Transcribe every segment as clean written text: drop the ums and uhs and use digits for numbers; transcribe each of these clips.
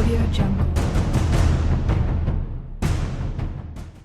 Audio Jungle.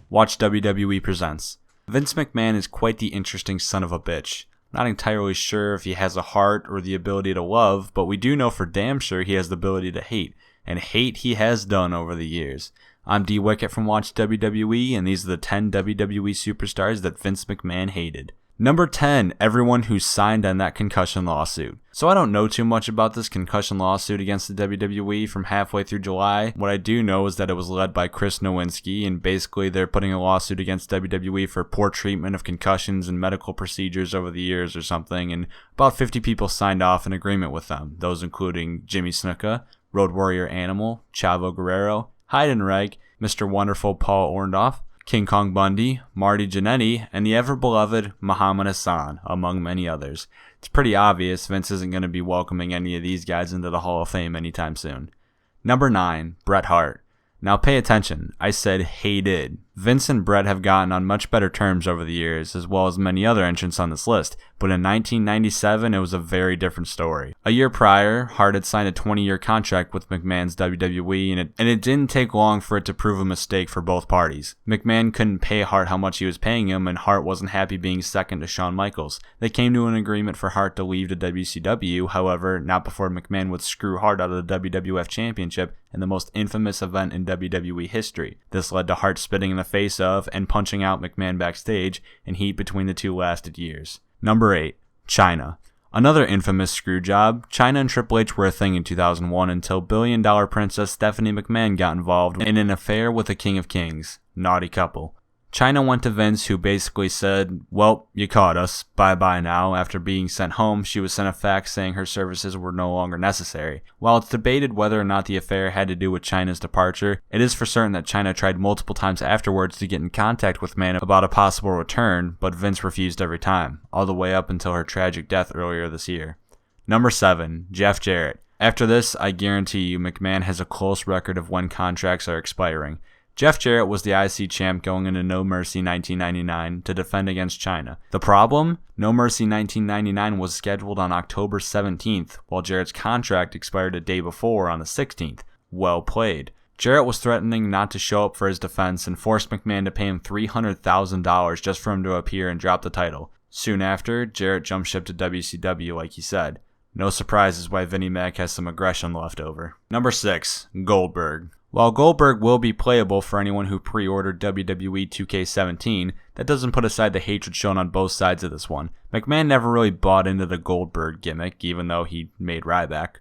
Watch WWE Presents. Vince McMahon is quite the interesting son of a bitch. Not entirely sure if he has a heart or the ability to love, but we do know for damn sure he has the ability to hate, and hate he has done over the years. I'm D. Wickett from Watch WWE, and these are the 10 WWE superstars that Vince McMahon hated. Number 10, everyone who signed on that concussion lawsuit. So I don't know too much about this concussion lawsuit against the WWE from halfway through July. What I do know is that it was led by Chris Nowinski, and basically they're putting a lawsuit against WWE for poor treatment of concussions and medical procedures over the years or something, and about 50 people signed off in agreement with them, those including Jimmy Snuka, Road Warrior Animal, Chavo Guerrero, Heidenreich, Mr. Wonderful Paul Orndorff, King Kong Bundy, Marty Jannetty, and the ever-beloved Muhammad Hassan, among many others. It's pretty obvious Vince isn't going to be welcoming any of these guys into the Hall of Fame anytime soon. Number 9, Bret Hart. Now pay attention, I said hated. Vince and Bret have gotten on much better terms over the years, as well as many other entrants on this list, but in 1997 it was a very different story. A year prior, Hart had signed a 20-year contract with McMahon's WWE, and it didn't take long for it to prove a mistake for both parties. McMahon couldn't pay Hart how much he was paying him, and Hart wasn't happy being second to Shawn Michaels. They came to an agreement for Hart to leave to WCW, however, not before McMahon would screw Hart out of the WWF Championship in the most infamous event in WWE history. This led to Hart spitting in the face of and punching out McMahon backstage, and heat between the two lasted years. Number 8, Chyna. Another infamous screw job. Chyna and Triple H were a thing in 2001 until billion-dollar princess Stephanie McMahon got involved in an affair with the King of Kings. Naughty couple. Chyna went to Vince, who basically said, well, you caught us, bye-bye now. After being sent home, she was sent a fax saying her services were no longer necessary. While it's debated whether or not the affair had to do with Chyna's departure, it is for certain that Chyna tried multiple times afterwards to get in contact with McMahon about a possible return, but Vince refused every time, all the way up until her tragic death earlier this year. Number 7, Jeff Jarrett. After this, I guarantee you McMahon has a close record of when contracts are expiring. Jeff Jarrett was the IC champ going into No Mercy 1999 to defend against Chyna. The problem? No Mercy 1999 was scheduled on October 17th, while Jarrett's contract expired a day before on the 16th. Well played. Jarrett was threatening not to show up for his defense and forced McMahon to pay him $300,000 just for him to appear and drop the title. Soon after, Jarrett jumped ship to WCW like he said. No surprises why Vinnie Mac has some aggression left over. Number 6, Goldberg. While Goldberg will be playable for anyone who pre-ordered WWE 2K17, that doesn't put aside the hatred shown on both sides of this one. McMahon never really bought into the Goldberg gimmick, even though he made Ryback.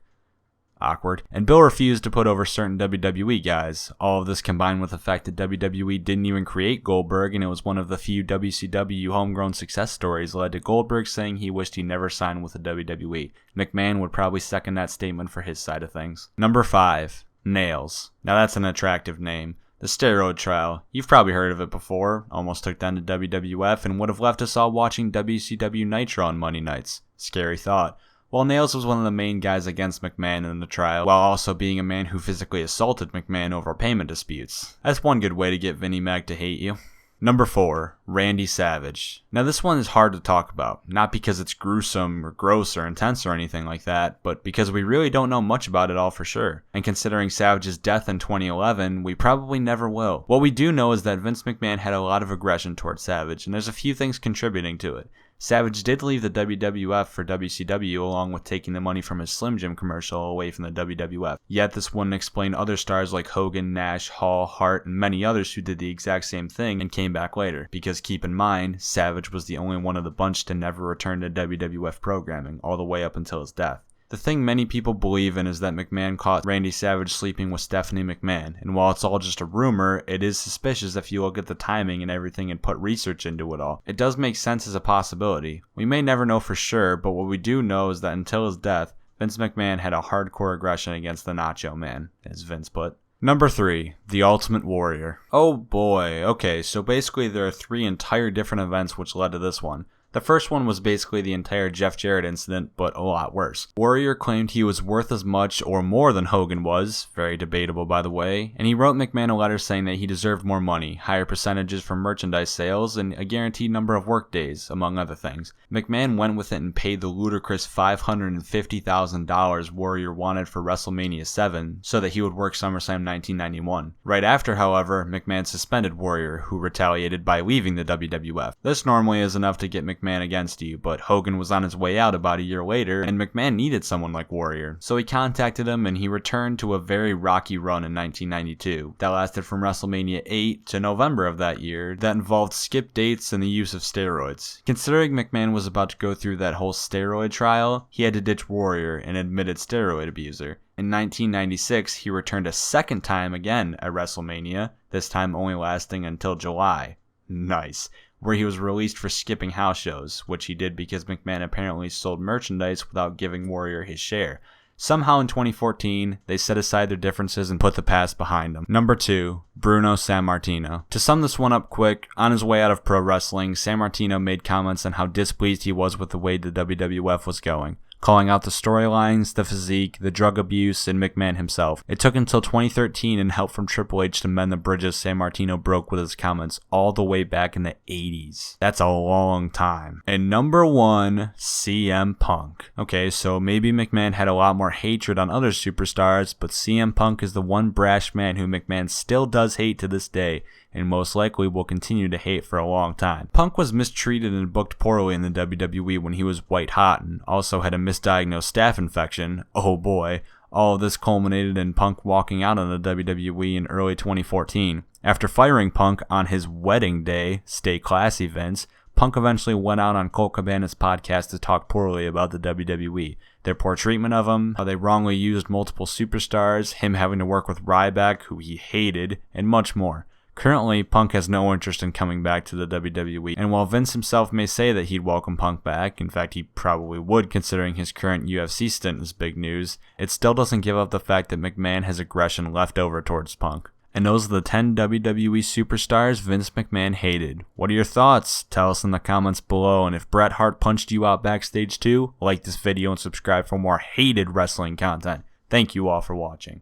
Awkward. And Bill refused to put over certain WWE guys. All of this combined with the fact that WWE didn't even create Goldberg, and it was one of the few WCW homegrown success stories, led to Goldberg saying he wished he never signed with the WWE. McMahon would probably second that statement for his side of things. Number 5. Nails. Now that's an attractive name. The steroid trial. You've probably heard of it before. Almost took down to WWF and would have left us all watching WCW Nitro on Monday nights. Scary thought. While Nails was one of the main guys against McMahon in the trial, while also being a man who physically assaulted McMahon over payment disputes. That's one good way to get Vinnie Mac to hate you. Number 4, Randy Savage. Now this one is hard to talk about, not because it's gruesome or gross or intense or anything like that, but because we really don't know much about it all for sure. And considering Savage's death in 2011, we probably never will. What we do know is that Vince McMahon had a lot of aggression towards Savage, and there's a few things contributing to it. Savage did leave the WWF for WCW along with taking the money from his Slim Jim commercial away from the WWF. Yet this wouldn't explain other stars like Hogan, Nash, Hall, Hart, and many others who did the exact same thing and came back later. Because keep in mind, Savage was the only one of the bunch to never return to WWF programming, all the way up until his death. The thing many people believe in is that McMahon caught Randy Savage sleeping with Stephanie McMahon, and while it's all just a rumor, it is suspicious if you look at the timing and everything and put research into it all. It does make sense as a possibility. We may never know for sure, but what we do know is that until his death, Vince McMahon had a hardcore aggression against the Nacho Man, as Vince put. Number 3, The Ultimate Warrior. Oh boy, okay, so basically there are 3 entire different events which led to this one. The The first one was basically the entire Jeff Jarrett incident, but a lot worse. Warrior claimed he was worth as much or more than Hogan was, very debatable by the way, and he wrote McMahon a letter saying that he deserved more money, higher percentages from merchandise sales, and a guaranteed number of work days, among other things. McMahon went with it and paid the ludicrous $550,000 Warrior wanted for WrestleMania 7 so that he would work SummerSlam 1991. Right after, however, McMahon suspended Warrior, who retaliated by leaving the WWF. This normally is enough to get McMahon against you, but Hogan was on his way out about a year later, and McMahon needed someone like Warrior. So he contacted him, and he returned to a very rocky run in 1992 that lasted from WrestleMania 8 to November of that year that involved skipped dates and the use of steroids. Considering McMahon was about to go through that whole steroid trial, he had to ditch Warrior, an admitted steroid abuser. In 1996, he returned a second time again at WrestleMania, this time only lasting until July. Nice. Where he was released for skipping house shows, which he did because McMahon apparently sold merchandise without giving Warrior his share. Somehow in 2014, they set aside their differences and put the past behind them. Number 2, Bruno Sammartino. To sum this one up quick, on his way out of pro wrestling, Sammartino made comments on how displeased he was with the way the WWF was going, calling out the storylines, the physique, the drug abuse, and McMahon himself. It took until 2013 and help from Triple H to mend the bridges Sammartino broke with his comments all the way back in the 80s. That's a long time. And number 1, CM Punk. Okay, so maybe McMahon had a lot more hatred on other superstars, but CM Punk is the one brash man who McMahon still does hate to this day, and most likely will continue to hate for a long time. Punk was mistreated and booked poorly in the WWE when he was white hot and also had a misdiagnosed staph infection. Oh boy. All of this culminated in Punk walking out on the WWE in early 2014. After firing Punk on his wedding day, stay classy Vince, Punk eventually went out on Colt Cabana's podcast to talk poorly about the WWE. Their poor treatment of him, how they wrongly used multiple superstars, him having to work with Ryback, who he hated, and much more. Currently, Punk has no interest in coming back to the WWE, and while Vince himself may say that he'd welcome Punk back, in fact he probably would considering his current UFC stint is big news, it still doesn't give up the fact that McMahon has aggression left over towards Punk. And those are the 10 WWE superstars Vince McMahon hated. What are your thoughts? Tell us in the comments below, and if Bret Hart punched you out backstage too, like this video and subscribe for more hated wrestling content. Thank you all for watching.